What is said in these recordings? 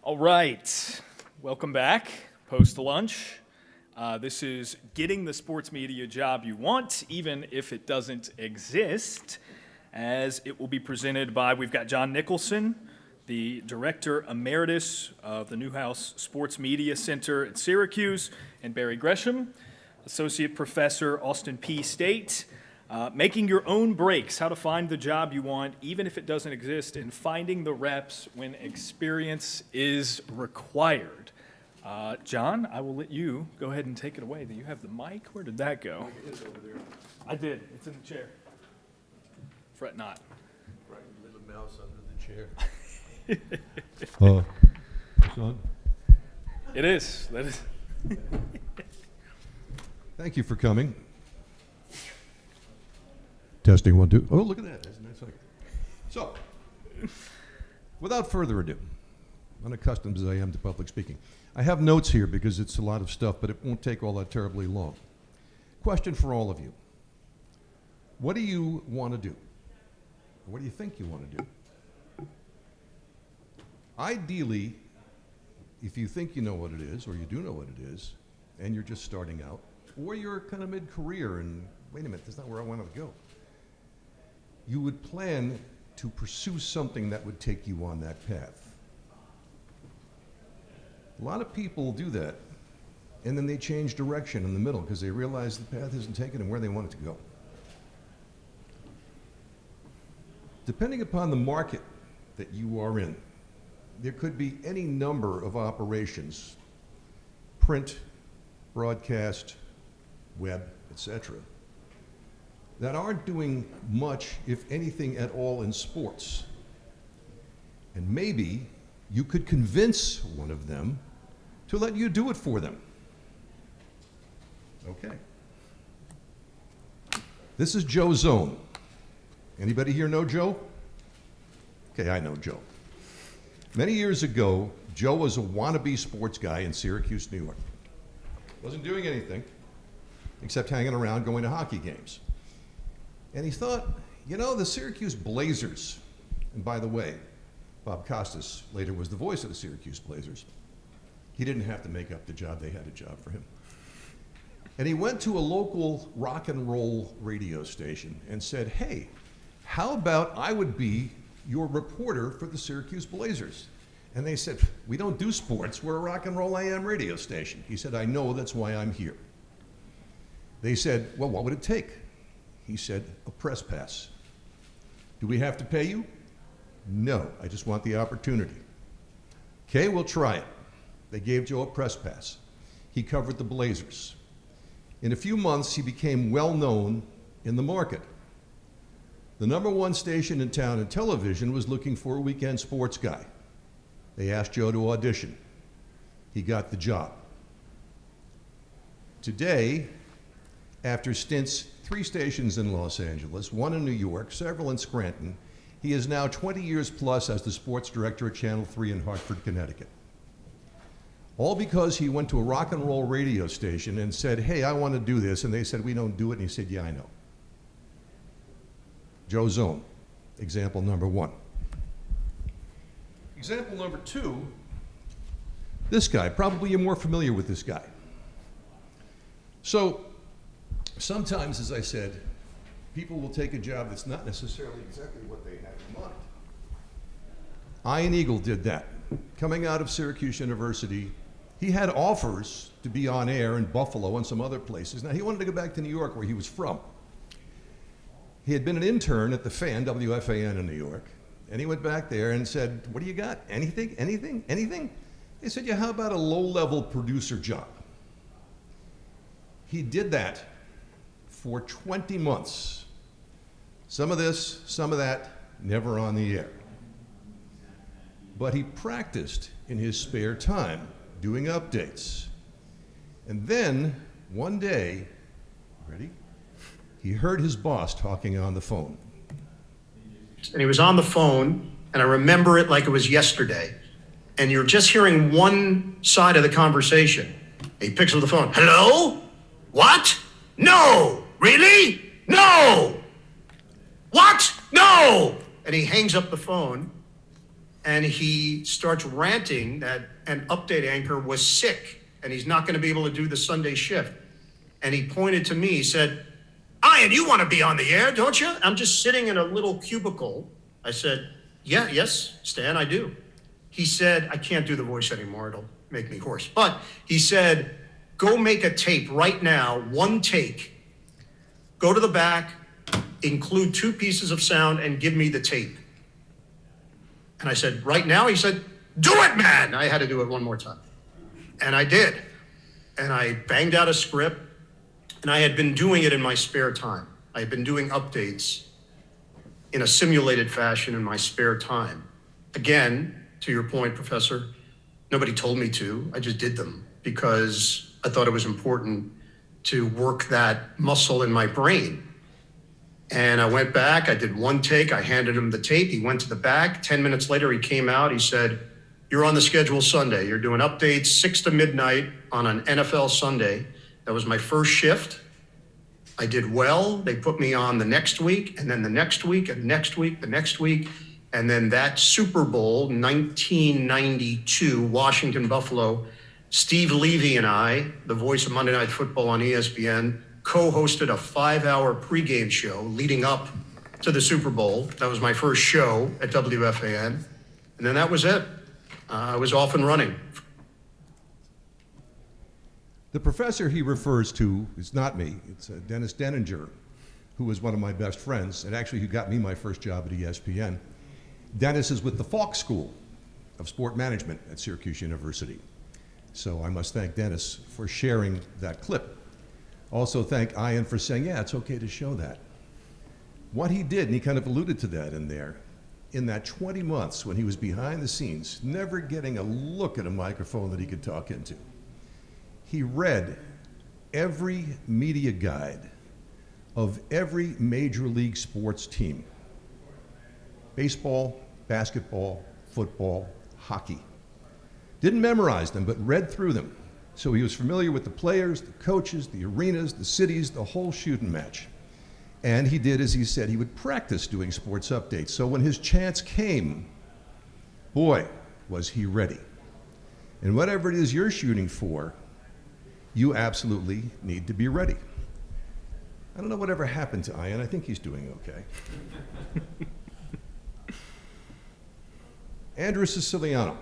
All right, welcome back, post-lunch. This is Getting the Sports Media Job You Want, even if it doesn't exist, as it will be presented by, we've got John Nicholson, the Director Emeritus of the Newhouse Sports Media Center at Syracuse, and Barry Gresham, Associate Professor, Austin Peay State. Making your own breaks, how to find the job you want, even if it doesn't exist, and finding the reps when experience is required. John, I will let you go ahead and take it away. Do you have the mic? Where did that go? It is over there. I did. It's in the chair. Fret not. Right, little mouse under the chair. Son? It is. That is. Thank you for coming. Testing 1, 2. Oh, look at that. That's a nice second. So, without further ado, unaccustomed as I am to public speaking, I have notes here because it's a lot of stuff, but it won't take all that terribly long. Question for all of you. What do you want to do? What do you think you want to do? Ideally, if you think you know what it is, or you do know what it is, and you're just starting out, or you're kind of mid-career and, wait a minute, that's not where I wanted to go. You would plan to pursue something that would take you on that path. A lot of people do that, and then they change direction in the middle because they realize the path isn't taking them where they want it to go. Depending upon the market that you are in, there could be any number of operations, print, broadcast, web, etc., that aren't doing much, if anything at all, in sports. And maybe you could convince one of them to let you do it for them. Okay. This is Joe Zone. Anybody here know Joe? Okay, I know Joe. Many years ago, Joe was a wannabe sports guy in Syracuse, New York. Wasn't doing anything except hanging around going to hockey games. And he thought, you know, the Syracuse Blazers, and by the way, Bob Costas later was the voice of the Syracuse Blazers. He didn't have to make up the job, they had a job for him. And he went to a local rock and roll radio station and said, hey, how about I would be your reporter for the Syracuse Blazers? And they said, we don't do sports, we're a rock and roll AM radio station. He said, I know, that's why I'm here. They said, well, what would it take? He said, a press pass. Do we have to pay you? No, I just want the opportunity. Okay, we'll try it. They gave Joe a press pass. He covered the Blazers. In a few months, he became well known in the market. The #1 station in town in television was looking for a weekend sports guy. They asked Joe to audition. He got the job. Today, after stints 3 stations in Los Angeles, 1 in New York, several in Scranton, he is now 20 years plus as the sports director at Channel 3 in Hartford, Connecticut. All because he went to a rock and roll radio station and said, hey, I want to do this, and they said, we don't do it, and he said, yeah, I know. Joe Zone, example #1. Example #2, this guy, probably you're more familiar with this guy. So, sometimes, as I said, people will take a job that's not necessarily exactly what they had in mind. Ian Eagle did that. Coming out of Syracuse University, he had offers to be on air in Buffalo and some other places. Now, he wanted to go back to New York, where he was from. He had been an intern at the Fan, WFAN in New York, and he went back there and said, what do you got? Anything? Anything? Anything? They said, yeah, how about a low-level producer job? He did that for 20 months. Some of this, some of that, never on the air. But he practiced in his spare time, doing updates. And then, one day, ready? He heard his boss talking on the phone. And he was on the phone, and I remember it like it was yesterday. And you're just hearing one side of the conversation. He picks up the phone. Hello? What? No! Really? No! What? No! And he hangs up the phone, and he starts ranting that an update anchor was sick and he's not going to be able to do the Sunday shift. And he pointed to me, he said, "Ian, you want to be on the air, don't you?" I'm just sitting in a little cubicle. I said, yes, Stan, I do. He said, I can't do the voice anymore, it'll make me hoarse. But he said, "Go make a tape right now, one take. Go to the back, include 2 pieces of sound, and give me the tape." And I said, "Right now?" He said, "Do it, man!" I had to do it one more time. And I did. And I banged out a script, and I had been doing it in my spare time. I had been doing updates in a simulated fashion in my spare time. Again, to your point, Professor, nobody told me to. I just did them because I thought it was important to work that muscle in my brain. And I went back, I did one take, I handed him the tape, he went to the back. 10 minutes later, he came out, he said, "You're on the schedule Sunday. You're doing updates 6 to midnight on an NFL Sunday." That was my first shift. I did well. They put me on the next week, and then the next week, and next week, the next week. And then that Super Bowl, 1992, Washington, Buffalo, Steve Levy and I, the voice of Monday Night Football on ESPN, co-hosted a 5-hour pregame show leading up to the Super Bowl. That was my first show at WFAN. And then that was it. I was off and running. The professor he refers to is not me. It's Dennis Denninger, who was one of my best friends, and actually who got me my first job at ESPN. Dennis is with the Falk School of Sport Management at Syracuse University. So I must thank Dennis for sharing that clip. Also thank Ian for saying, yeah, it's okay to show that. What he did, and he kind of alluded to that in there, in that 20 months when he was behind the scenes, never getting a look at a microphone that he could talk into, he read every media guide of every major league sports team. Baseball, basketball, football, hockey. Didn't memorize them, but read through them. So he was familiar with the players, the coaches, the arenas, the cities, the whole shooting match. And he did, as he said, he would practice doing sports updates. So when his chance came, boy, was he ready. And whatever it is you're shooting for, you absolutely need to be ready. I don't know whatever happened to Ian. I think he's doing okay. Andrew Siciliano.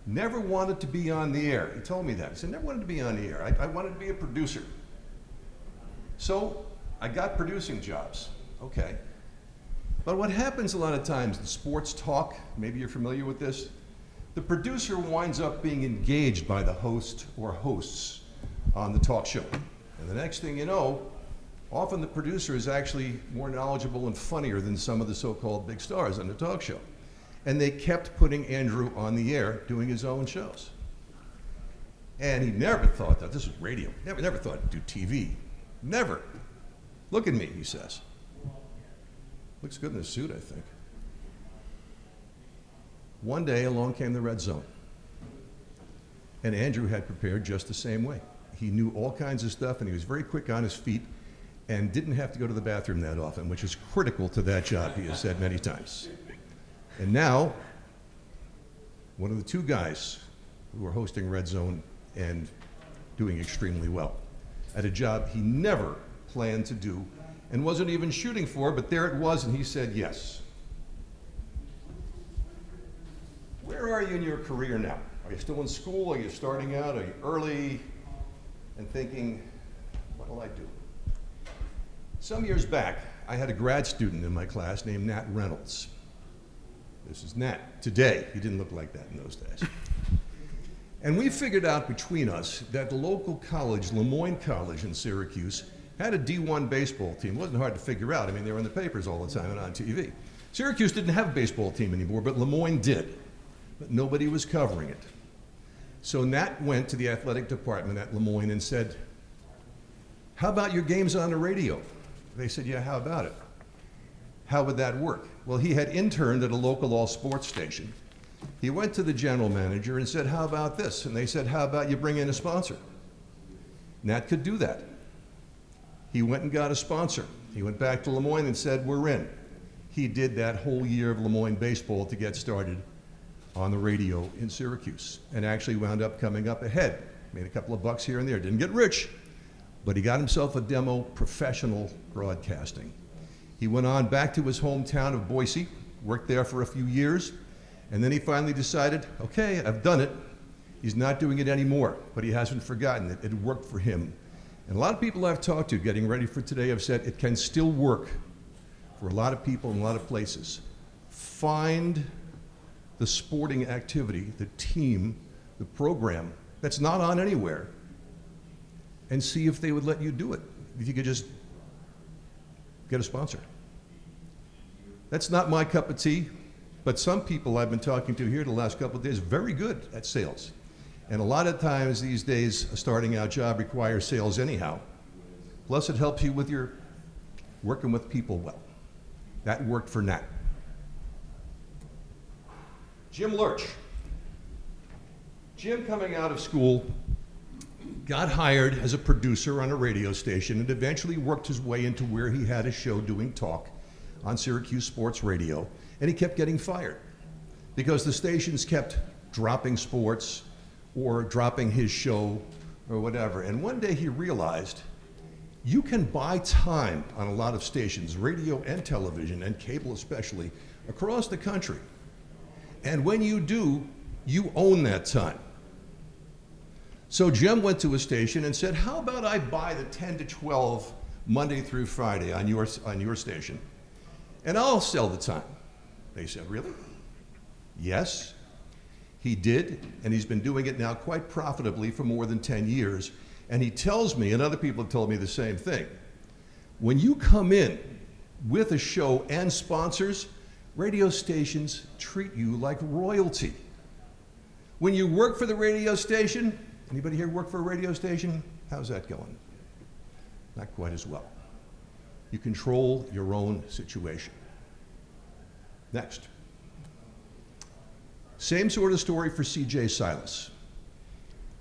Never wanted to be on the air. He told me that. He said, never wanted to be on the air. I wanted to be a producer. So I got producing jobs. Okay. But what happens a lot of times in sports talk, maybe you're familiar with this, the producer winds up being engaged by the host or hosts on the talk show. And the next thing you know, often the producer is actually more knowledgeable and funnier than some of the so-called big stars on the talk show. And they kept putting Andrew on the air doing his own shows. And he never thought that this was radio. Never thought he'd do TV. Never. Look at me, he says. Looks good in a suit, I think. One day along came the red zone. And Andrew had prepared just the same way. He knew all kinds of stuff, and he was very quick on his feet and didn't have to go to the bathroom that often, which is critical to that job, he has said many times. And now, one of the 2 guys who are hosting Red Zone and doing extremely well at a job he never planned to do and wasn't even shooting for, but there it was, and he said yes. Where are you in your career now? Are you still in school? Are you starting out? Are you early and thinking, what'll I do? Some years back, I had a grad student in my class named Nat Reynolds. This is Nat. Today, he didn't look like that in those days. And we figured out between us that the local college, Lemoyne College in Syracuse, had a D1 baseball team. It wasn't hard to figure out. I mean, they were in the papers all the time and on TV. Syracuse didn't have a baseball team anymore, but Lemoyne did. But nobody was covering it. So Nat went to the athletic department at Lemoyne and said, how about your games on the radio? They said, yeah, how about it? How would that work? Well, he had interned at a local all-sports station. He went to the general manager and said, how about this? And they said, how about you bring in a sponsor? Nat could do that. He went and got a sponsor. He went back to Lemoyne and said, we're in. he did that whole year of Lemoyne baseball to get started on the radio in Syracuse, and actually wound up coming up ahead. Made a couple of bucks here and there. Didn't get rich, but he got himself a demo professional broadcasting. He went on back to his hometown of Boise, worked there for a few years, and then he finally decided, okay, I've done it. He's not doing it anymore, but he hasn't forgotten it. It worked for him. And a lot of people I've talked to getting ready for today have said it can still work for a lot of people in a lot of places. Find the sporting activity, the team, the program that's not on anywhere, and see if they would let you do it. If you could just get a sponsor. That's not my cup of tea, but some people I've been talking to here the last couple of days, very good at sales. And a lot of times these days, a starting out job requires sales anyhow. Plus it helps you with your working with people well. That worked for Nat. Jim Lurch. Jim, coming out of school, got hired as a producer on a radio station and eventually worked his way into where he had a show doing talk on Syracuse Sports Radio, and he kept getting fired because the stations kept dropping sports or dropping his show or whatever. And one day he realized you can buy time on a lot of stations, radio and television and cable especially, across the country. And when you do, you own that time. So Jim went to a station and said, how about I buy the 10 to 12 Monday through Friday on your station, and I'll sell the time. They said, really? Yes. He did, and he's been doing it now quite profitably for more than 10 years. And he tells me, and other people have told me the same thing, when you come in with a show and sponsors, radio stations treat you like royalty. When you work for the radio station, anybody here work for a radio station? How's that going? Not quite as well. You control your own situation. Next. Same sort of story for C.J. Silas.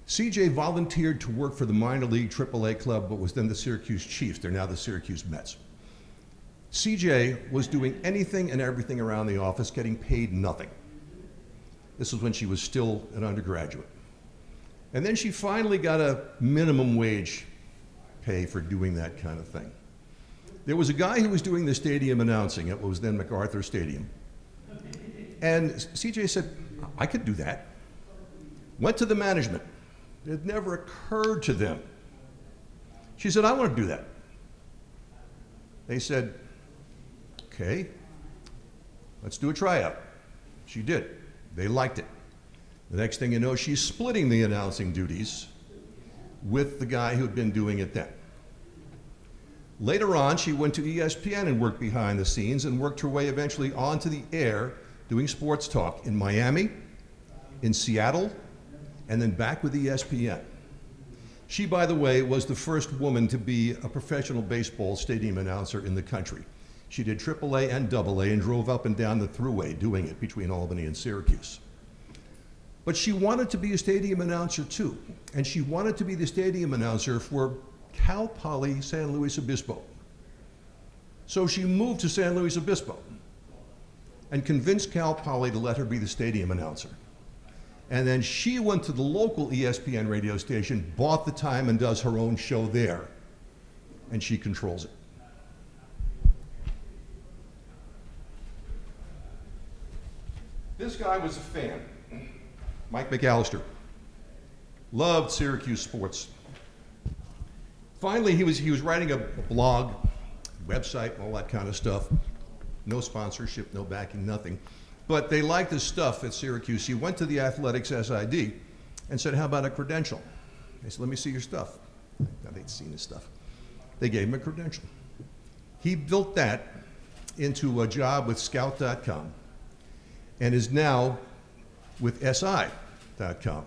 C.J. volunteered to work for the minor league AAA club, but was then the Syracuse Chiefs. They're now the Syracuse Mets. C.J. was doing anything and everything around the office, getting paid nothing. This was when she was still an undergraduate. And then she finally got a minimum wage pay for doing that kind of thing. There was a guy who was doing the stadium announcing at what was then MacArthur Stadium. And CJ said, I could do that. Went to the management. It never occurred to them. She said, I want to do that. They said, okay, let's do a tryout. She did. They liked it. The next thing you know, she's splitting the announcing duties with the guy who'd been doing it then. Later on, she went to ESPN and worked behind the scenes and worked her way eventually onto the air doing sports talk in Miami, in Seattle, and then back with ESPN. She, by the way, was the first woman to be a professional baseball stadium announcer in the country. She did AAA and AA and drove up and down the thruway doing it between Albany and Syracuse. But she wanted to be a stadium announcer too, and she wanted to be the stadium announcer for Cal Poly San Luis Obispo. So she moved to San Luis Obispo and convinced Cal Poly to let her be the stadium announcer. And then she went to the local ESPN radio station, bought the time, and does her own show there. And she controls it. This guy was a fan. Mike McAllister. Loved Syracuse sports. Finally, he was writing a blog, website, all that kind of stuff. No sponsorship, no backing, nothing. But they liked his stuff at Syracuse. He went to the athletics SID and said, how about a credential? They said, let me see your stuff. Now they'd seen his stuff. They gave him a credential. He built that into a job with Scout.com and is now with SI.com,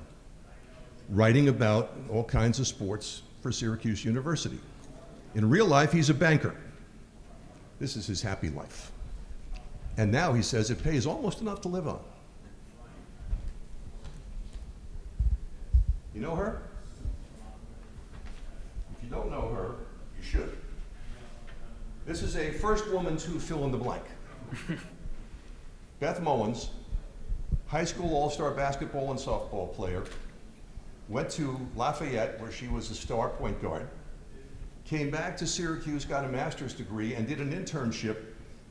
writing about all kinds of sports for Syracuse University. In real life, he's a banker. This is his happy life. And now he says it pays almost enough to live on. You know her? If you don't know her, you should. This is a first woman to fill in the blank. Beth Mullins, high school all-star basketball and softball player, went to Lafayette where she was a star point guard, came back to Syracuse, got a master's degree, and did an internship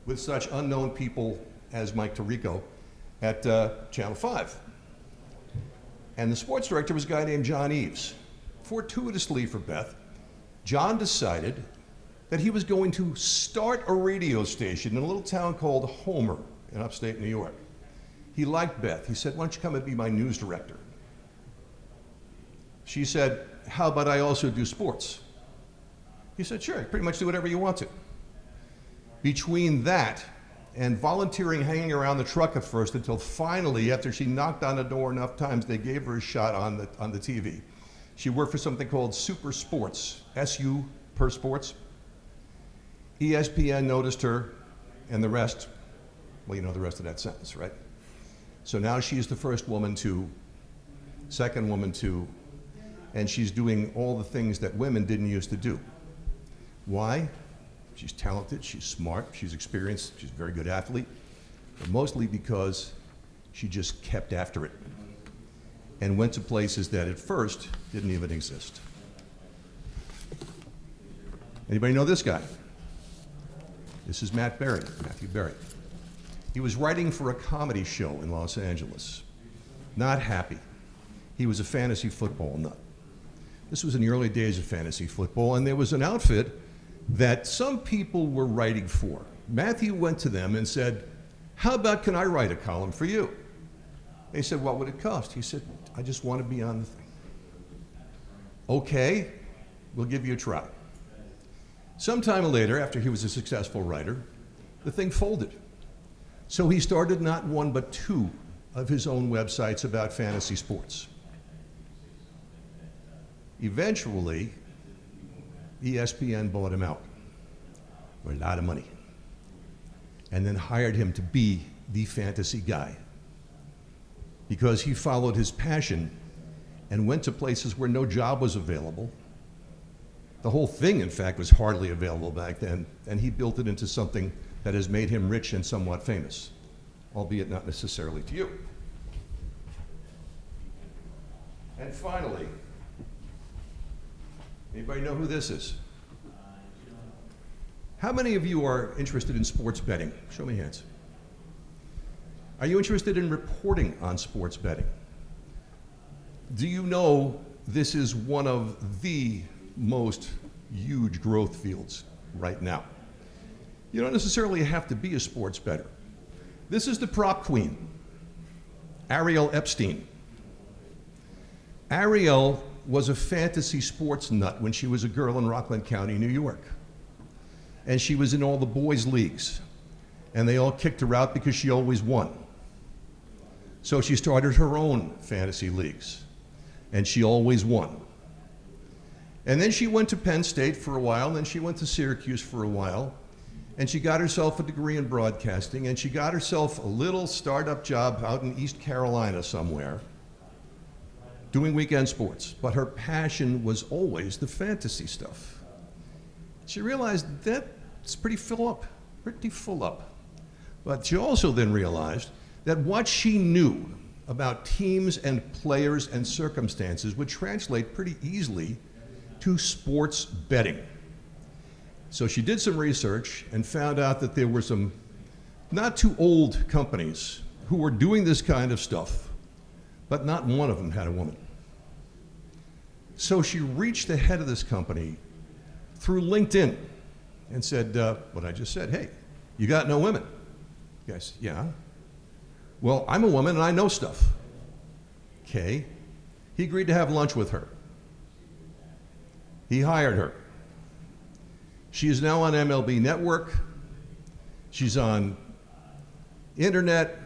with such unknown people as Mike Tirico at Channel 5. And the sports director was a guy named John Eves. Fortuitously for Beth, John decided that he was going to start a radio station in a little town called Homer in upstate New York. He liked Beth. He said, "Why don't you come and be my news director?" She said, "How about I also do sports?" He said, "Sure, pretty much do whatever you want to." Between that and volunteering hanging around the truck at first until finally, after she knocked on the door enough times, they gave her a shot on the TV. She worked for something called Super Sports, SU per Sports. ESPN noticed her, and the rest, well, you know the rest of that sentence, right? So now she's the first woman to, second woman to, and she's doing all the things that women didn't used to do. Why? She's talented, she's smart, she's experienced, she's a very good athlete, but mostly because she just kept after it and went to places that at first didn't even exist. Anybody know this guy? This is Matthew Berry. He was writing for a comedy show in Los Angeles. Not happy. He was a fantasy football nut. This was in the early days of fantasy football, and there was an outfit that some people were writing for. Matthew went to them and said, "How about can I write a column for you?" They said, "What would it cost?" He said, "I just want to be on the thing." "Okay, we'll give you a try." Sometime later, after he was a successful writer, the thing folded. So he started not one but two of his own websites about fantasy sports. Eventually, ESPN bought him out for a lot of money and then hired him to be the fantasy guy because he followed his passion and went to places where no job was available. The whole thing, in fact, was hardly available back then, and he built it into something that has made him rich and somewhat famous, albeit not necessarily to you. And finally, anybody know who this is? How many of you are interested in sports betting? Show me hands. Are you interested in reporting on sports betting? Do you know this is one of the most huge growth fields right now? You don't necessarily have to be a sports bettor. This is the prop queen, Ariel Epstein. Ariel was a fantasy sports nut when she was a girl in Rockland County, New York. And she was in all the boys' leagues. And they all kicked her out because she always won. So she started her own fantasy leagues. And she always won. And then she went to Penn State for a while, and then she went to Syracuse for a while. And she got herself a degree in broadcasting, and she got herself a little startup job out in East Carolina somewhere, doing weekend sports. But her passion was always the fantasy stuff. She realized that's pretty full up. But she also then realized that what she knew about teams and players and circumstances would translate pretty easily to sports betting. So she did some research and found out that there were some not too old companies who were doing this kind of stuff, but not one of them had a woman. So she reached the head of this company through LinkedIn and said, what I just said, "Hey, you got no women?" Yes, "Yeah." "Well, I'm a woman and I know stuff." Okay. He agreed to have lunch with her. He hired her. She is now on MLB Network. She's on internet.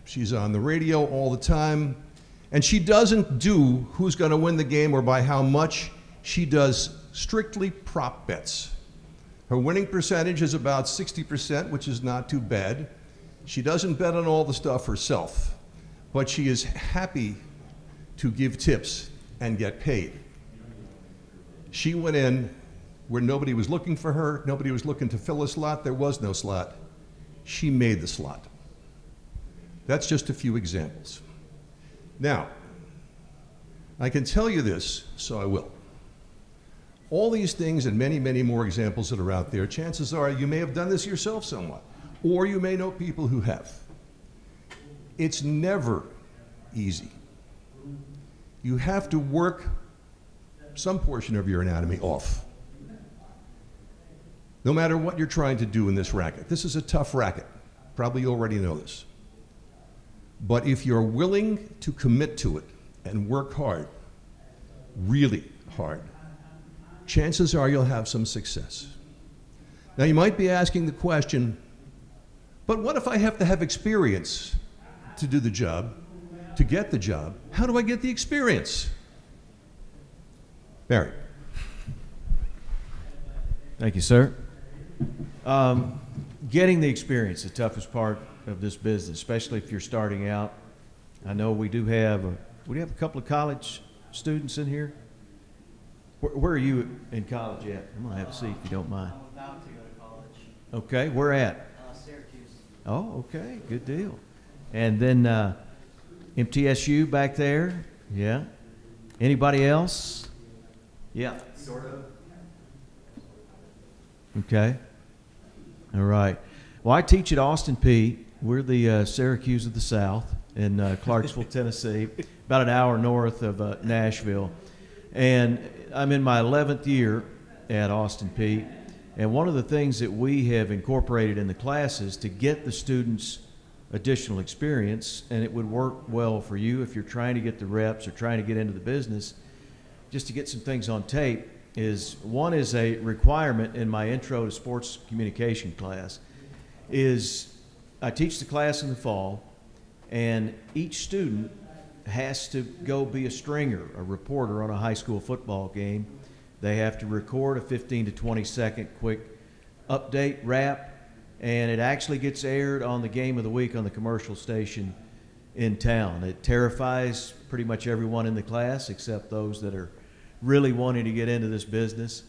She's on the radio all the time. And she doesn't do who's going to win the game or by how much. She does strictly prop bets. Her winning percentage is about 60%, which is not too bad. She doesn't bet on all the stuff herself, but she is happy to give tips and get paid. She went in where nobody was looking for her, nobody was looking to fill a slot, there was no slot. She made the slot. That's just a few examples. Now, I can tell you this, so I will. All these things and many, many more examples that are out there, chances are you may have done this yourself somewhat, or you may know people who have. It's never easy. You have to work some portion of your anatomy off. No matter what you're trying to do in this racket. This is a tough racket. Probably you already know this. But if you're willing to commit to it and work hard, really hard, chances are you'll have some success. Now you might be asking the question, but what if I have to have experience to do the job, to get the job? How do I get the experience? Barry. Thank you, sir. Getting the experience, the toughest part of this business, especially if you're starting out. I know we do have a couple of college students in here. Where are you in college at? I'm gonna have a seat if you don't mind. I'm about to go to college. Okay, where at? Syracuse. Oh, okay, good deal. And then MTSU back there, yeah. Anybody else? Yeah. Sort of. Okay. All right. Well, I teach at Austin Peay. We're the Syracuse of the South in Clarksville, Tennessee, about an hour north of Nashville. And I'm in my 11th year at Austin Peay. And one of the things that we have incorporated in the classes to get the students additional experience, and it would work well for you if you're trying to get the reps or trying to get into the business, just to get some things on tape, is one is a requirement in my intro to sports communication class is I teach the class in the fall, and each student has to go be a stringer, a reporter on a high school football game. They have to record a 15 to 20 second quick update wrap, and it actually gets aired on the game of the week on the commercial station in town. It terrifies pretty much everyone in the class except those that are really wanting to get into this business,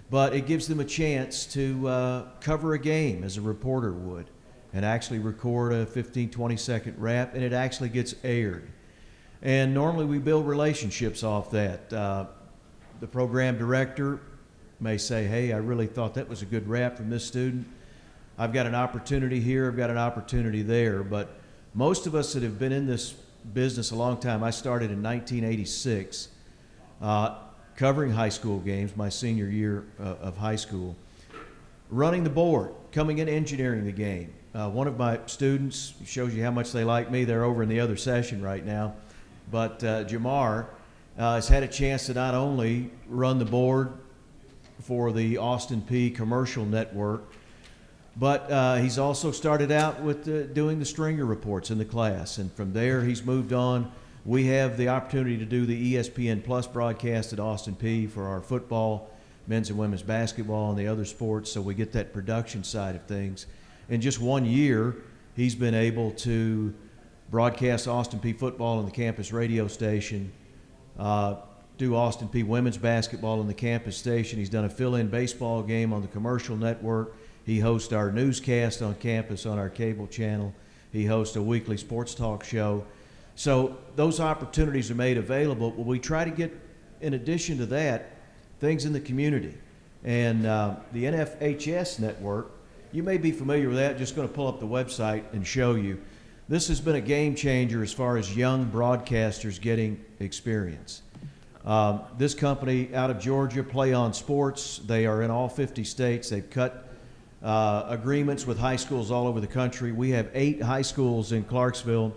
but it gives them a chance to cover a game as a reporter would and actually record a 15, 20 second wrap, and it actually gets aired. And normally we build relationships off that. The program director may say, hey, I really thought that was a good wrap from this student. I've got an opportunity here, I've got an opportunity there. But most of us that have been in this business a long time, I started in 1986, covering high school games, my senior year of high school, running the board, coming in engineering the game. One of my students, shows you how much they like me, they're over in the other session right now, but Jamar has had a chance to not only run the board for the Austin Peay commercial network, but he's also started out with doing the stringer reports in the class, and from there he's moved on. We have the opportunity to do the ESPN Plus broadcast at Austin Peay for our football, men's and women's basketball, and the other sports, so we get that production side of things. In just 1 year, he's been able to broadcast Austin Peay football on the campus radio station, do Austin Peay women's basketball on the campus station. He's done a fill-in baseball game on the commercial network. He hosts our newscast on campus on our cable channel. He hosts a weekly sports talk show. So those opportunities are made available, but we try to get, in addition to that, things in the community. And the NFHS network, you may be familiar with that, just going to pull up the website and show you. This has been a game changer as far as young broadcasters getting experience. This company out of Georgia, Play On Sports, they are in all 50 states. They've cut agreements with high schools all over the country. We have 8 high schools in Clarksville.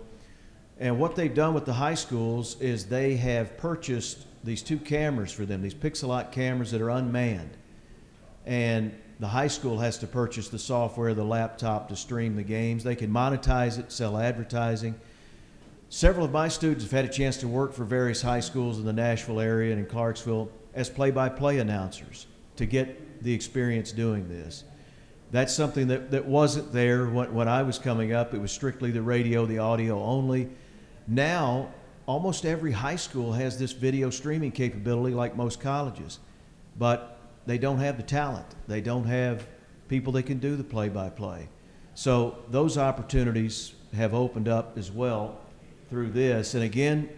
And what they've done with the high schools is they have purchased these 2 cameras for them, these Pixelot cameras that are unmanned. And the high school has to purchase the software, the laptop to stream the games. They can monetize it, sell advertising. Several of my students have had a chance to work for various high schools in the Nashville area and in Clarksville as play-by-play announcers to get the experience doing this. That's something that wasn't there when I was coming up. It was strictly the radio, the audio only. Now, almost every high school has this video streaming capability like most colleges, but they don't have the talent. They don't have people that can do the play-by-play. So those opportunities have opened up as well through this. And again,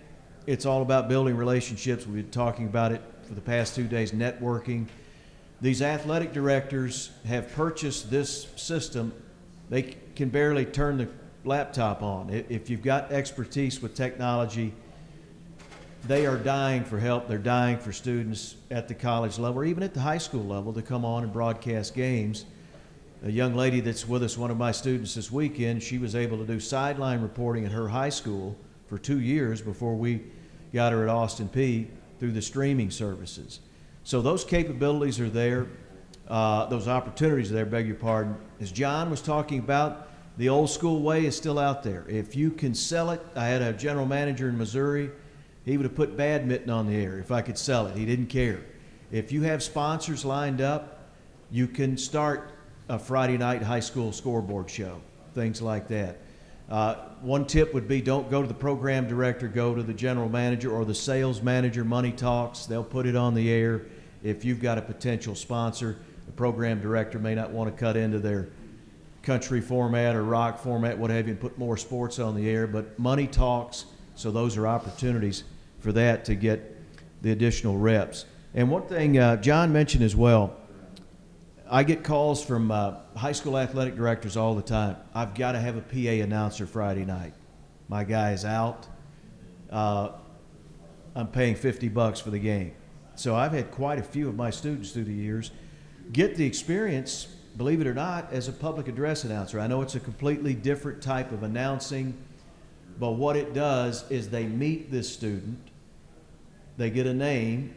it's all about building relationships. We've been talking about it for the past 2 days, networking. These athletic directors have purchased this system. They can barely turn the laptop on. If you've got expertise with technology, they are dying for help. They're dying for students at the college level or even at the high school level to come on and broadcast games. A young lady that's with us, one of my students this weekend, she was able to do sideline reporting at her high school for 2 years before we got her at Austin Peay through the streaming services. So those capabilities are there, those opportunities are there, beg your pardon. As John was talking about, the old school way is still out there. If you can sell it, I had a general manager in Missouri, he would have put badminton on the air if I could sell it. He didn't care. If you have sponsors lined up, you can start a Friday night high school scoreboard show, things like that. One tip would be don't go to the program director, go to the general manager or the sales manager, Money Talks. They'll put it on the air. If you've got a potential sponsor, the program director may not want to cut into their country format or rock format, what have you, and put more sports on the air, but Money Talks, so those are opportunities for that to get the additional reps. And one thing John mentioned as well, I get calls from high school athletic directors all the time. I've got to have a PA announcer Friday night. My guy is out. I'm paying $50 for the game. So I've had quite a few of my students through the years get the experience, believe it or not, as a public address announcer. I know it's a completely different type of announcing, but what it does is they meet this student, they get a name,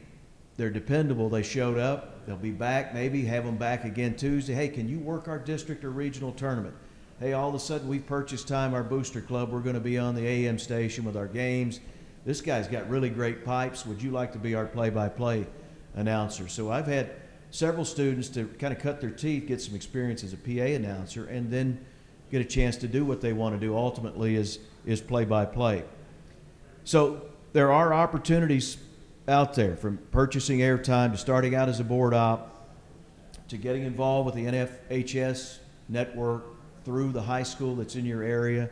they're dependable, they showed up, they'll be back, maybe have them back again Tuesday. Hey, can you work our district or regional tournament? Hey, all of a sudden we've purchased time, our booster club, we're going to be on the AM station with our games. This guy's got really great pipes. Would you like to be our play-by-play announcer? So I've had several students to kind of cut their teeth, get some experience as a PA announcer, and then get a chance to do what they want to do ultimately is play-by-play. So there are opportunities out there, from purchasing airtime to starting out as a board op to getting involved with the NFHS network through the high school that's in your area,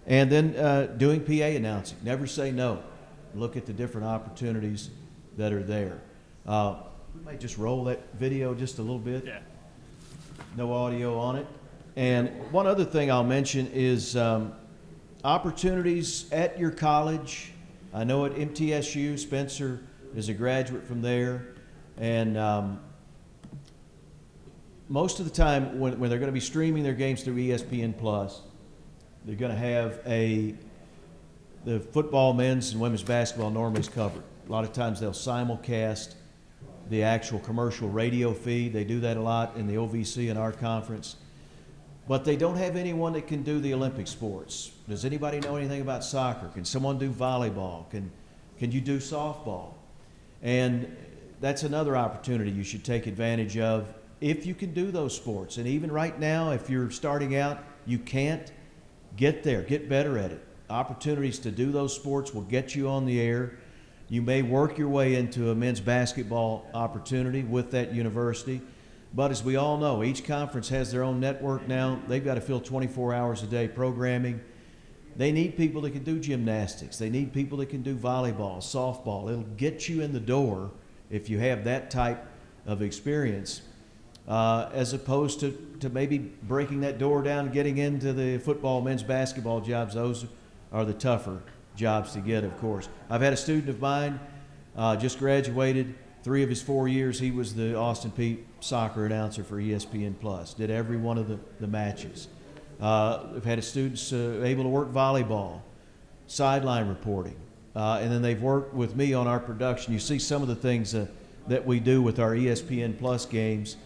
and then doing PA announcing. Never say no. Look at the different opportunities that are there. We might just roll that video just a little bit. Yeah. No audio on it. And one other thing I'll mention is opportunities at your college. I know at MTSU, Spencer is a graduate from there, and most of the time when they're going to be streaming their games through ESPN Plus, they're going to have the football, men's and women's basketball normally is covered. A lot of times they'll simulcast the actual commercial radio feed. They do that a lot in the OVC and our conference. But they don't have anyone that can do the Olympic sports. Does anybody know anything about soccer? Can someone do volleyball? Can you do softball? And that's another opportunity you should take advantage of if you can do those sports. And even right now, if you're starting out, you can't, get there, get better at it. Opportunities to do those sports will get you on the air. You may work your way into a men's basketball opportunity with that university. But as we all know, each conference has their own network now. They've got to fill 24 hours a day programming. They need people that can do gymnastics. They need people that can do volleyball, softball. It'll get you in the door if you have that type of experience, as opposed to maybe breaking that door down and getting into the football, men's basketball jobs. Those are the tougher jobs to get, of course. I've had a student of mine, just graduated. 3 of his 4 years, he was the Austin Peay soccer announcer for ESPN Plus. Did every one of the matches. I've had students able to work volleyball, sideline reporting, and then they've worked with me on our production. You see some of the things that we do with our ESPN Plus games.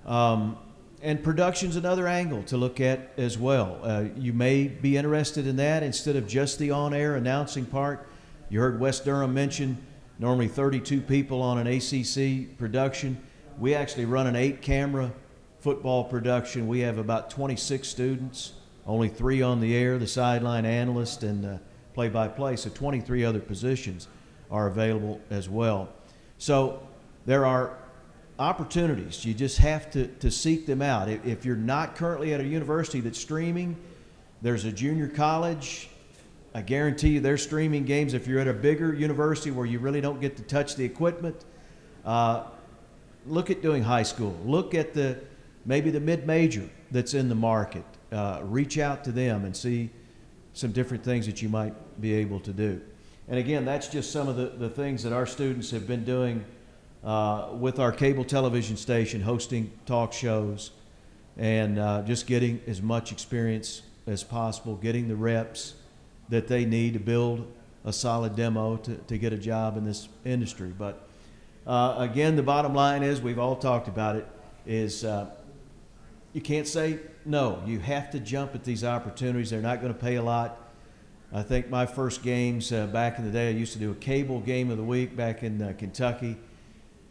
And production's another angle to look at as well. You may be interested in that instead of just the on-air announcing part. You heard Wes Durham mention normally 32 people on an ACC production. We actually run an 8-camera football production. We have about 26 students, only 3 on the air, the sideline analyst and play-by-play, so 23 other positions are available as well. So there are opportunities. You just have to seek them out. If you're not currently at a university that's streaming, there's a junior college. I guarantee you they're streaming games. If you're at a bigger university where you really don't get to touch the equipment, look at doing high school. Look at maybe the mid-major that's in the market. Reach out to them and see some different things that you might be able to do. And again, that's just some of the things that our students have been doing with our cable television station, hosting talk shows, and just getting as much experience as possible, getting the reps that they need to build a solid demo to get a job in this industry. But again, the bottom line is, we've all talked about it, is you can't say no. You have to jump at these opportunities. They're not going to pay a lot. I think my first games back in the day, I used to do a cable game of the week back in Kentucky.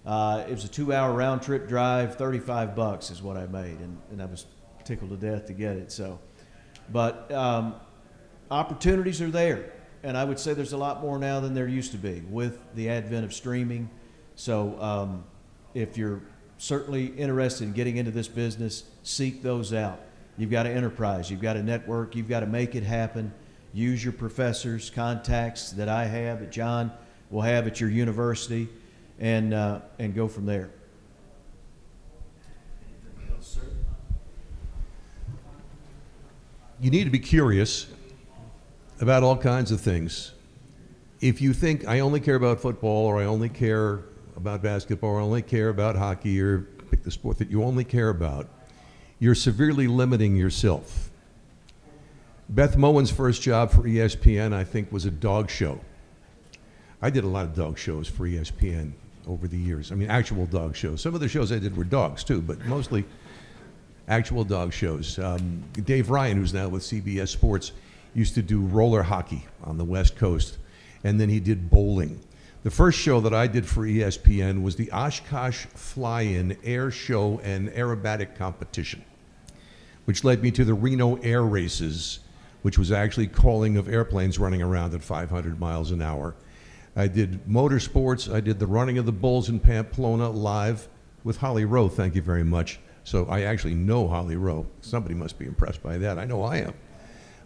It was a 2-hour round trip drive, $35 is what I made, and I was tickled to death to get it. So, but opportunities are there, and I would say there's a lot more now than there used to be with the advent of streaming. So if you're certainly interested in getting into this business, seek those out. You've got to enterprise, you've got to network, you've got to make it happen. Use your professors, contacts that I have, that John will have at your university, and go from there. You need to be curious about all kinds of things. If you think, I only care about football, or I only care about basketball, or I only care about hockey, or pick the sport that you only care about, you're severely limiting yourself. Beth Mullins' first job for ESPN, I think, was a dog show. I did a lot of dog shows for ESPN over the years. I mean, actual dog shows. Some of the shows I did were dogs, too, but mostly actual dog shows. Dave Ryan, who's now with CBS Sports, used to do roller hockey on the West Coast, and then he did bowling. The first show that I did for ESPN was the Oshkosh Fly-In Air Show and Aerobatic Competition, which led me to the Reno Air Races, which was actually calling of airplanes running around at 500 miles an hour. I did motorsports. I did the running of the bulls in Pamplona live with Holly Rowe, thank you very much. So I actually know Holly Rowe. Somebody must be impressed by that. I know I am.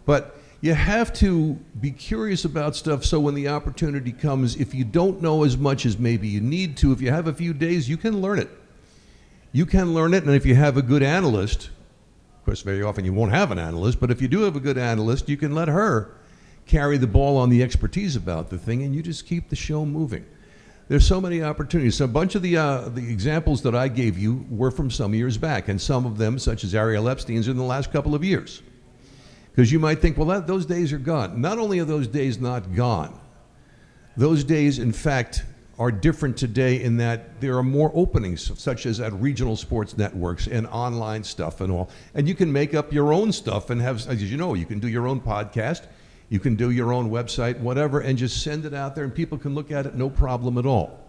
But you have to be curious about stuff, so when the opportunity comes, if you don't know as much as maybe you need to, if you have a few days, you can learn it. You can learn it, and if you have a good analyst, of course, very often you won't have an analyst, but if you do have a good analyst, you can let her carry the ball on the expertise about the thing, and you just keep the show moving. There's so many opportunities. So a bunch of the examples that I gave you were from some years back, and some of them, such as Ariel Epstein's, are in the last couple of years. Because you might think, well, those days are gone. Not only are those days not gone, those days, in fact, are different today in that there are more openings, such as at regional sports networks and online stuff and all. And you can make up your own stuff and have, as you know, you can do your own podcast, you can do your own website, whatever, and just send it out there and people can look at it, no problem at all.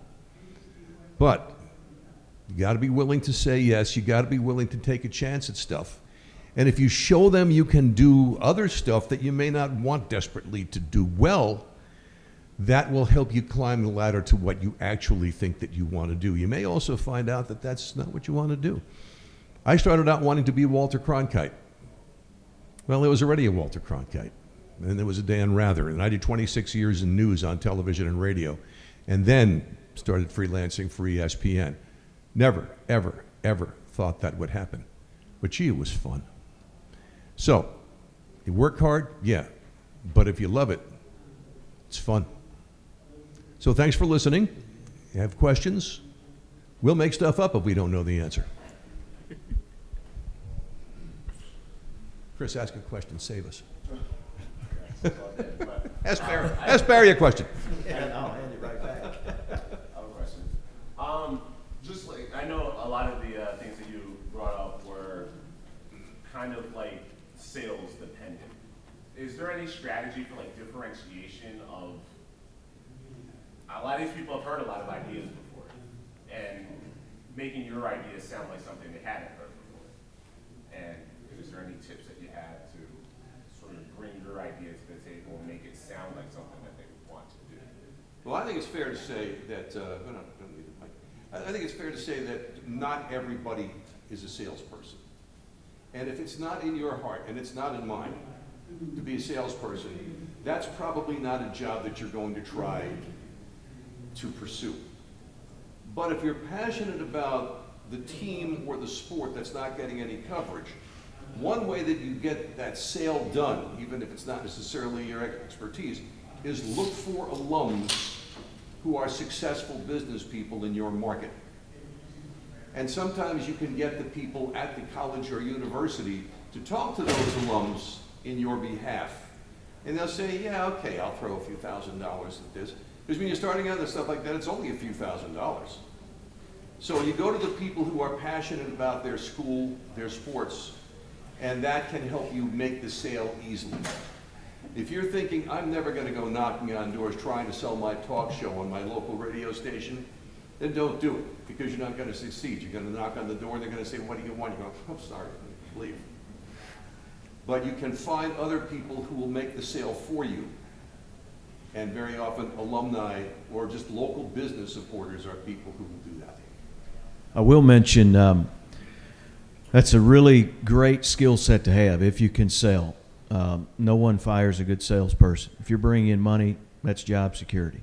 But you got to be willing to say yes, you got to be willing to take a chance at stuff. And if you show them you can do other stuff that you may not want desperately to do well, that will help you climb the ladder to what you actually think that you want to do. You may also find out that that's not what you want to do. I started out wanting to be Walter Cronkite. Well, there was already a Walter Cronkite, and there was a Dan Rather, and I did 26 years in news on television and radio, and then started freelancing for ESPN. Never, ever, ever thought that would happen. But gee, it was fun. So, you work hard, yeah, but if you love it, it's fun. So thanks for listening. If you have questions, we'll make stuff up if we don't know the answer. Chris, ask a question, save us. Ask Barry a question. And I'll hand it right back. I have a question. Just like, I know a lot of the things that you brought up were kind of like sales dependent. Is there any strategy for like differentiation of, a lot of these people have heard a lot of ideas before, and making your ideas sound like something they hadn't heard before? And is there any tips that you had to sort of bring your idea to the table and make it sound like something that they would want to do? Well, I think it's fair to say that, don't need the mic. I think it's fair to say that not everybody is a salesperson. And if it's not in your heart, and it's not in mine, to be a salesperson, that's probably not a job that you're going to try to pursue. But if you're passionate about the team or the sport that's not getting any coverage, one way that you get that sale done, even if it's not necessarily your expertise, is look for alums who are successful business people in your market. And sometimes you can get the people at the college or university to talk to those alums in your behalf. And they'll say, yeah, okay, I'll throw a few $1,000s at this. Because when you're starting out and stuff like that, it's only a few $1,000s. So you go to the people who are passionate about their school, their sports, and that can help you make the sale easily. If you're thinking, I'm never going to go knocking on doors trying to sell my talk show on my local radio station, then don't do it, because you're not going to succeed. You're going to knock on the door and they're going to say, what do you want? You go, I'm sorry, leave. But you can find other people who will make the sale for you. And very often alumni or just local business supporters are people who will do that. I will mention that's a really great skill set to have if you can sell. No one fires a good salesperson. If you're bringing in money, that's job security.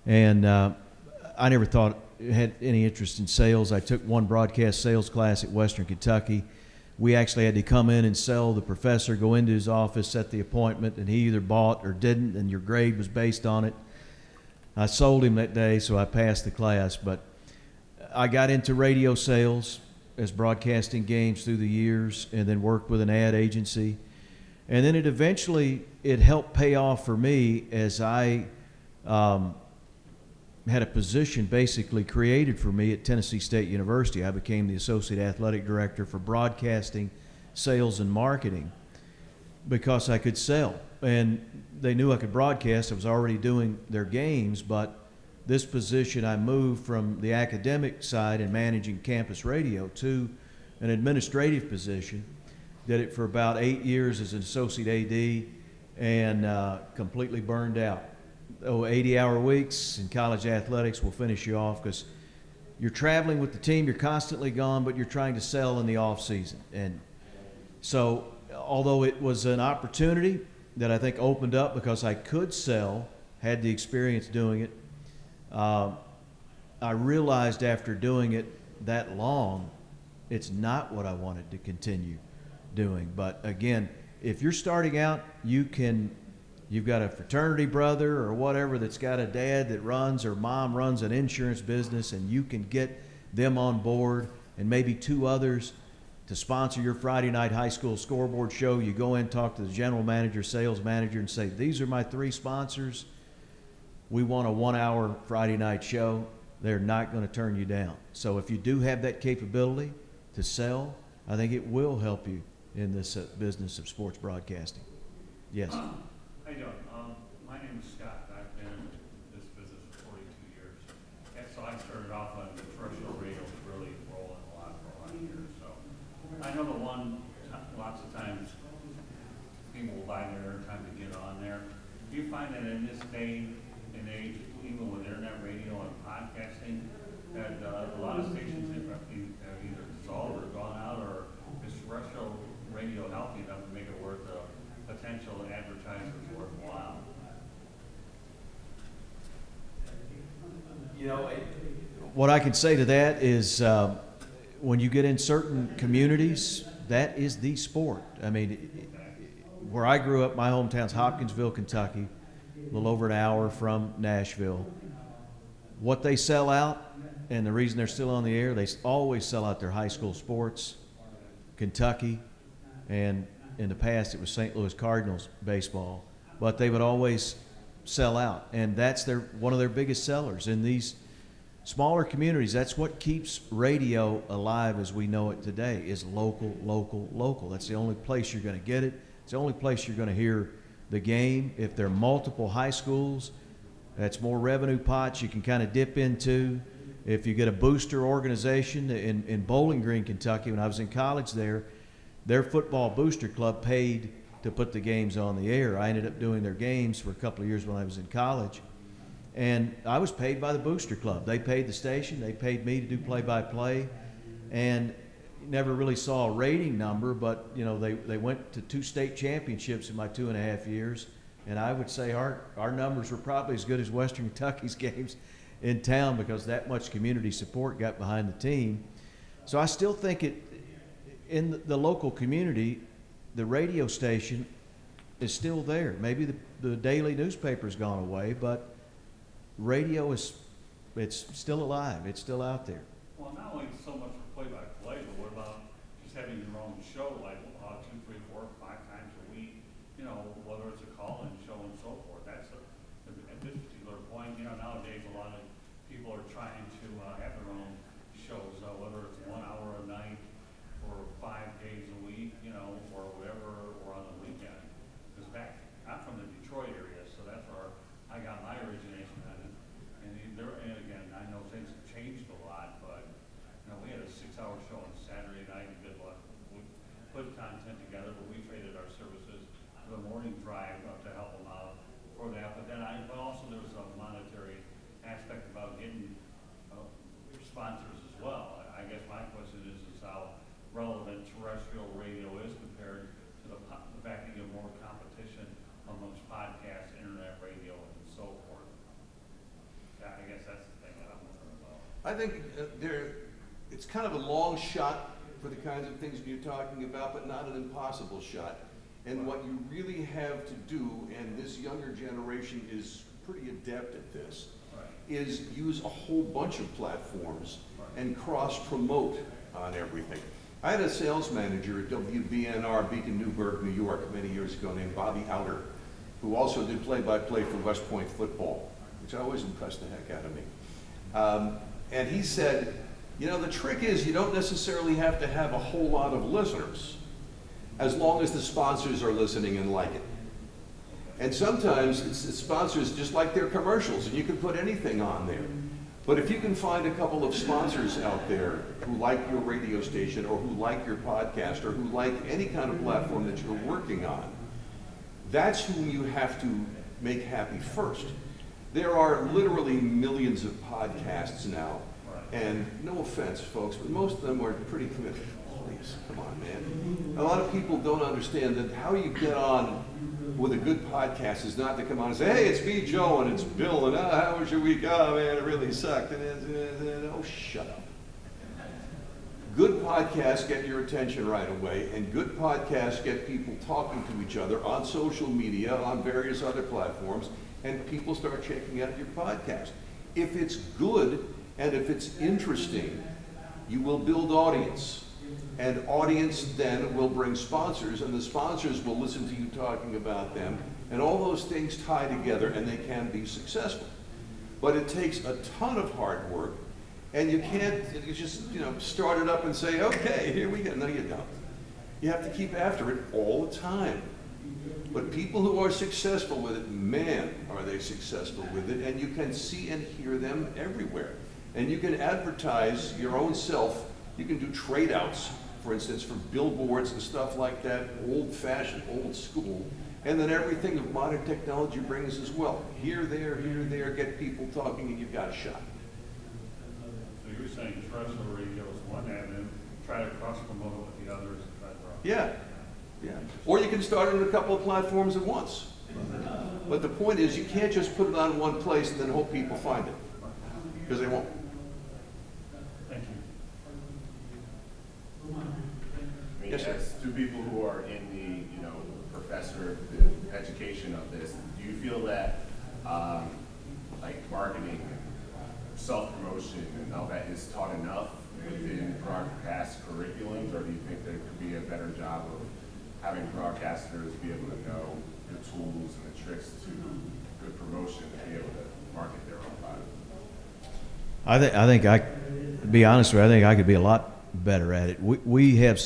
And I never thought had any interest in sales. I took one broadcast sales class at Western Kentucky. We actually had to come in and sell the professor, go into his office, set the appointment, and he either bought or didn't, and your grade was based on it. I sold him that day, so I passed the class. But I got into radio sales as broadcasting games through the years, and then worked with an ad agency. And then it helped pay off for me as I had a position basically created for me at Tennessee State University. I became the Associate Athletic Director for Broadcasting, Sales, and Marketing because I could sell. And they knew I could broadcast. I was already doing their games, but this position I moved from the academic side and managing campus radio to an administrative position. Did it for about 8 years as an associate AD and completely burned out. 80-hour weeks in college athletics will finish you off because you're traveling with the team, you're constantly gone, but you're trying to sell in the off season. And so although it was an opportunity that I think opened up because I could sell, had the experience doing it, I realized after doing it that long, it's not what I wanted to continue doing. But again, if you're starting out, you've got a fraternity brother or whatever that's got a dad that runs or mom runs an insurance business, and you can get them on board and maybe 2 others to sponsor your Friday night high school scoreboard show. You go in, talk to the general manager, sales manager, and say, these are my 3 sponsors. We want a 1-hour Friday night show. They're not going to turn you down. So if you do have that capability to sell, I think it will help you in this business of sports broadcasting. Yes. How you doing? My name is Scott. I've been in this business for 42 years. And so I started off on the terrestrial radio, was really rolling a lot for a lot of years. So I know lots of times people will buy their airtime to get on there. Do you find that in this day and age, even with internet radio and podcasting, that a lot of stations have either dissolved or gone out, or is terrestrial radio healthy enough to make it worth the potential advertisers worthwhile? What I can say to that is when you get in certain communities, that is the sport. I mean, where I grew up, my hometown's Hopkinsville, Kentucky, a little over an hour from Nashville. What they sell out, and the reason they're still on the air, they always sell out their high school sports, Kentucky, and in the past it was St. Louis Cardinals baseball, but they would always sell out, and that's one of their biggest sellers in these smaller communities. That's what keeps radio alive as we know it today, is local, local, local. That's the only place you're going to get it. It's the only place you're going to hear the game. If there are multiple high schools, that's more revenue pots you can kind of dip into. If you get a booster organization in Bowling Green, Kentucky, when I was in college there, their football booster club paid to put the games on the air. I ended up doing their games for a couple of years when I was in college. And I was paid by the Booster Club. They paid the station. They paid me to do play-by-play. And never really saw a rating number, but, you know, they went to 2 state championships in my 2.5 years. And I would say our numbers were probably as good as Western Kentucky's games in town because that much community support got behind the team. So I still think in the local community, the radio station is still there. Maybe the daily newspaper's gone away, but radio it's still alive. It's still out there. Well, not only so much for play-by-play, but what about just having your own show, like 2, 3, 4, 5 times a week, you know, whether it's a call-in show and so forth. That's at this particular point, you know, nowadays a lot of people are trying to have their own shows, whether it's 1 hour a night for 5 days a week, you know, or whatever, or on the weekend. Because I'm from the Detroit area, so that's where I got my origination on it. And again, I know things have changed a lot, but you know, we had a 6-hour show on Saturday night. We put content together, but we traded our services for the morning drive to help them out for that. But also there was a monetary aspect about getting sponsors as well. I guess my question is how relevant terrestrial radio is compared to the fact that you have more competition amongst podcasts, internet radio, and so forth. I guess that's the thing that I'm wondering about. I think it's kind of a long shot for the kinds of things you're talking about, but not an impossible shot. And what you really have to do, and this younger generation is pretty adept at this, is use a whole bunch of platforms and cross-promote on everything. I had a sales manager at WBNR, Beacon, Newburgh, New York, many years ago named Bobby Outer, who also did play-by-play for West Point football, which always impressed the heck out of me. And he said, you know, the trick is you don't necessarily have to have a whole lot of listeners, as long as the sponsors are listening and like it. And sometimes it's sponsors just like their commercials, and you can put anything on there. But if you can find a couple of sponsors out there who like your radio station or who like your podcast or who like any kind of platform that you're working on, that's who you have to make happy first. There are literally millions of podcasts now, and no offense, folks, but most of them are pretty committed. Please, come on, man. A lot of people don't understand that how you get on with a good podcast is not to come on and say, hey, it's me, Joe, and it's Bill, and how was your week? Oh, man, it really sucked. Oh, shut up. Good podcasts get your attention right away, and good podcasts get people talking to each other on social media, on various other platforms, and people start checking out your podcast. If it's good and if it's interesting, you will build audience. And audience then will bring sponsors, and the sponsors will listen to you talking about them, and all those things tie together, and they can be successful. But it takes a ton of hard work, and you can't just start it up and say, okay, here we go. No, you don't. You have to keep after it all the time. But people who are successful with it, man, are they successful with it, and you can see and hear them everywhere. And you can advertise your own self. You can do trade outs, for instance, for billboards and stuff like that, old-fashioned, old school, and then everything that modern technology brings as well. Here, there, get people talking, and you've got a shot. So you're saying terrestrial radio is one avenue, try to cross-promote it with the others, and try to grow. Yeah. Or you can start on a couple of platforms at once. But the point is, you can't just put it on one place and then hope people find it, because they won't. Yes, as two people who are in the professor education of this, do you feel that like marketing, self-promotion, and all that is taught enough within broadcast curriculums, or do you think there could be a better job of having broadcasters be able to know the tools and the tricks to good promotion to be able to market their own product? I think to be honest with you, I think I could be a lot better at it. We have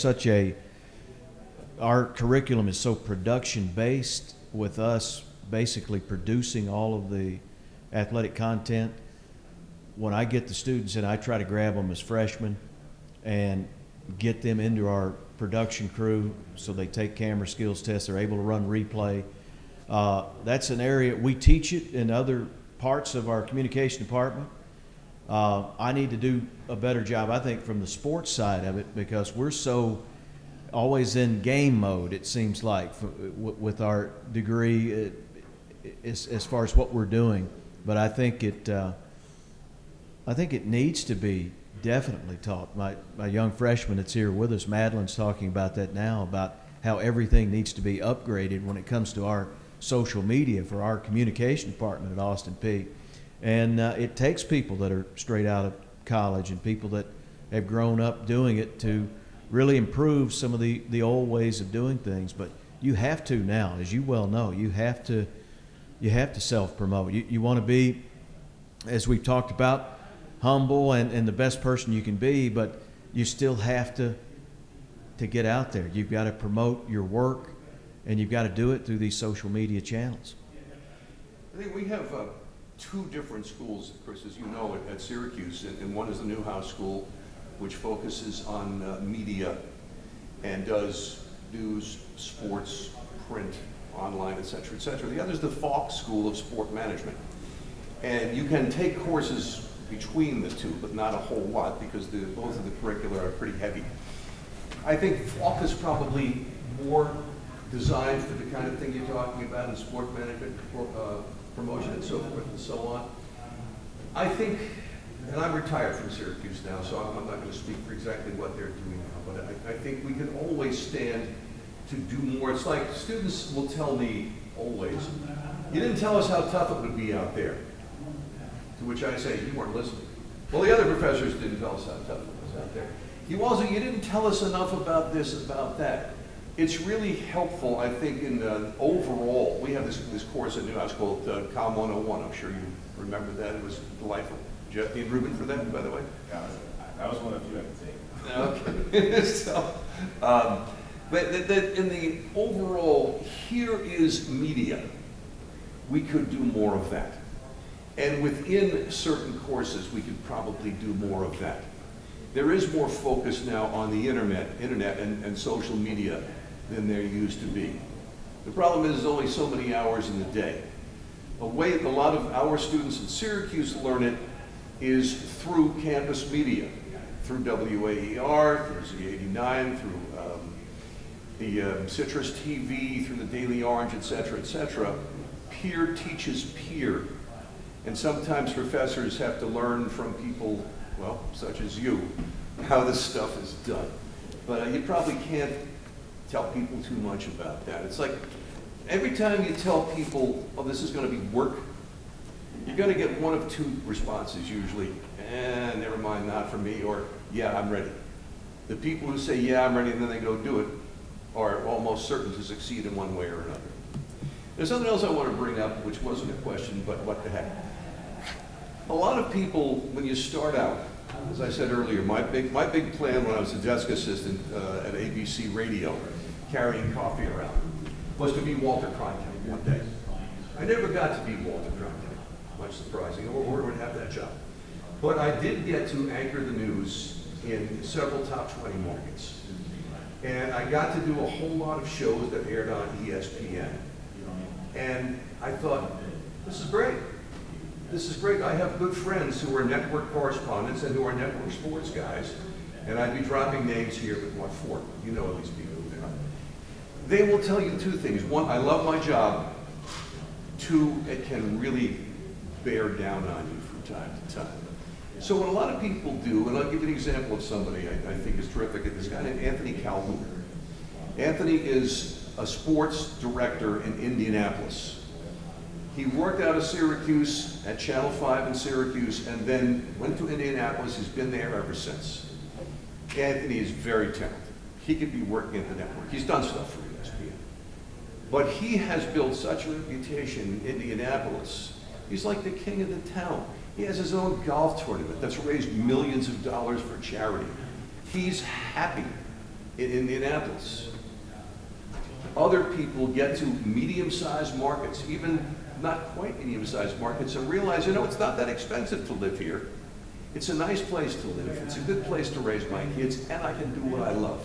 our curriculum is so production based, with us basically producing all of the athletic content. When I get the students in, I try to grab them as freshmen and get them into our production crew so they take camera skills tests, they're able to run replay. That's an area we teach it in other parts of our communication department. I need to do a better job, I think, from the sports side of it, because we're so always in game mode, it seems like, with our degree as far as what we're doing. But I think it needs to be definitely taught. My young freshman that's here with us, Madeline's talking about that now, about how everything needs to be upgraded when it comes to our social media for our communication department at Austin Peay. And it takes people that are straight out of college and people that have grown up doing it to really improve some of the old ways of doing things. But you have to now, as you well know, you have to self-promote. You want to be, as we've talked about, humble and the best person you can be, but you still have to get out there. You've got to promote your work, and you've got to do it through these social media channels. I think we have two different schools, Chris, as you know, at Syracuse, and one is the Newhouse School, which focuses on media and does news, sports, print, online, et cetera, et cetera. The other is the Falk School of Sport Management. And you can take courses between the two, but not a whole lot, because both of the curricula are pretty heavy. I think Falk is probably more designed for the kind of thing you're talking about in sport management, promotion and so forth and so on. I think, and I'm retired from Syracuse now, so I'm not going to speak for exactly what they're doing now, but I think we can always stand to do more. It's like students will tell me always, you didn't tell us how tough it would be out there. To which I say, you weren't listening. Well, the other professors didn't tell us how tough it was out there. You didn't tell us enough about this, about that. It's really helpful, I think, in overall. We have this course at Newhouse called Com 101. I'm sure you remember that. It was delightful. Did you have to need Ruben for that, by the way? Yeah, that was one of you had to take. Okay. So, but in the overall, here is media. We could do more of that. And within certain courses, we could probably do more of that. There is more focus now on the internet and social media than there used to be. The problem is there's only so many hours in the day. A way a lot of our students at Syracuse learn it is through campus media, through WAER, through Z89, through the Citrus TV, through the Daily Orange, et cetera, peer teaches peer. And sometimes professors have to learn from people, well, such as you, how this stuff is done. But you probably can't tell people too much about that. It's like every time you tell people, oh, this is going to be work, you're going to get one of two responses usually. Never mind, not for me, or yeah, I'm ready. The people who say, yeah, I'm ready, and then they go do it, are almost certain to succeed in one way or another. There's something else I want to bring up, which wasn't a question, but what the heck. A lot of people, when you start out, as I said earlier, my big plan when I was a desk assistant at ABC Radio, carrying coffee around, was to be Walter Cronkite one day. I never got to be Walter Cronkite, much surprising, or would have that job. But I did get to anchor the news in several top 20 markets. And I got to do a whole lot of shows that aired on ESPN. And I thought, this is great. This is great. I have good friends who are network correspondents and who are network sports guys. And I'd be dropping names here, but what for? You know these people who they are. They will tell you two things. One, I love my job. Two, it can really bear down on you from time to time. So what a lot of people do, and I'll give you an example of somebody I think is terrific, this guy named Anthony Calhoun. Anthony is a sports director in Indianapolis. He worked out of Syracuse at Channel 5 in Syracuse and then went to Indianapolis. He's been there ever since. Anthony is very talented. He could be working at the network. He's done stuff for ESPN. But he has built such a reputation in Indianapolis. He's like the king of the town. He has his own golf tournament that's raised millions of dollars for charity. He's happy in Indianapolis. Other people get to medium-sized markets, even not quite medium-sized markets, and realize, it's not that expensive to live here. It's a nice place to live. It's a good place to raise my kids, and I can do what I love.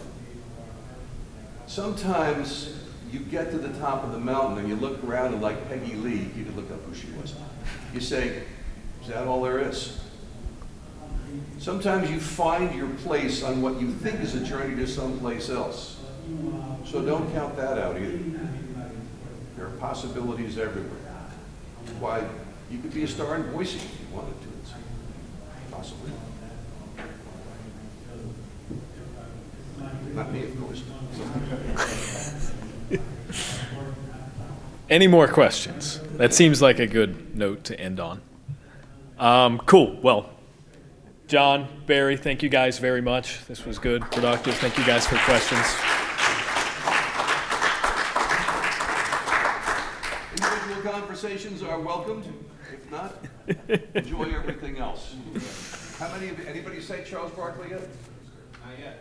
Sometimes you get to the top of the mountain and you look around and like Peggy Lee, you could look up who she was. You say, is that all there is? Sometimes you find your place on what you think is a journey to someplace else. So don't count that out either. There are possibilities everywhere. Why, you could be a star in Boise if you wanted to. It's possible. Not me, of course. Any more questions? That seems like a good note to end on. Cool. Well, John, Barry, thank you guys very much. This was good, productive. Thank you guys for questions. Individual conversations are welcomed. If not, enjoy everything else. Anybody say Charles Barkley yet? Not yet.